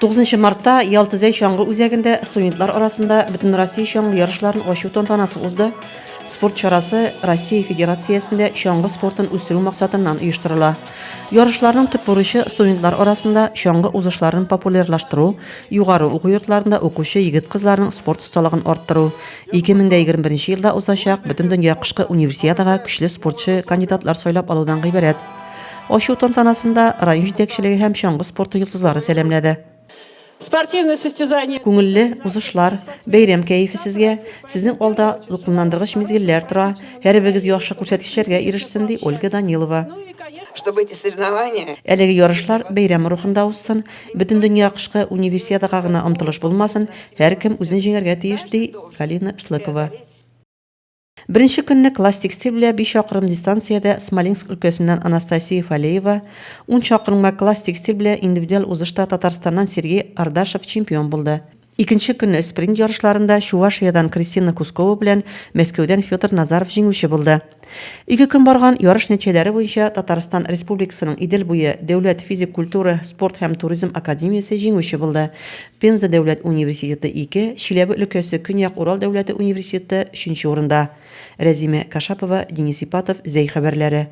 9 мартта Ялтызай шаңғы үзәгендә студентлар арасында Бүтін Россия шаңғы ярышларын ачу тантанасы узды. Спорт чарасы Россия Федерациясендә шаңғы спортын үстерү максатыннан оештырыла. Ярышларның төп бурычы студентлар арасында шаңғы узышларын популярлаштыру, югары уку йортларында укучы егет-кызларның спорт осталыгын арттыру. 2021 елда узачак Бүтән дөнья кышкы универсиадага көчле спортчы кандидатлар сайлап алудан гыйбарәт. Ачу тантанасында район җитәкчелеге һәм шаңғы спорты йолдызлары сәламләде. Спортивное состязание. Күңелле узышлар, бәйрәм кәефе сезгә, сезнең алда дулкынландыргыч мизгелләр тора. Һәрбегез яхшы күрсәткечләргә ирешсен, ди Ольга Данилова. Чтобы эти соревнования Әлеге ярышлар бәйрәм рухында узсын, Бүтән дөнья кышкы универсиадага гына омтылыш булмасын, һәркем үзен җиңәргә тиеш, ди Галина Шлыкова. Беренче көнне классик стиль белән 5 чакрым дистанциядә Смоленск өлкәсеннән Анастасия Фалеева, 10 чакрымга классик стиль белән индивидуаль узышта Татарстаннан Сергей Ардашев чемпион булды. Икенче көнне спринт ярышларында Чувашиядан Кристина Кускова белән Мәскәүдән Федор Назаров җиңүче булды. 2 көн барган ярыш нәтиҗәләре буенча Татарстан Республикасының Идел буе Дәүләт физик культура, спорт һәм туризм академиясе җиңүче булды. Пенза дәүләт университеты 2, Чиләбе өлкәсе Көньяк Урал дәүләте университеты 3нче урында. Рәзимә Кашапова, Денис Ипатов, Зәй хәбәрләре.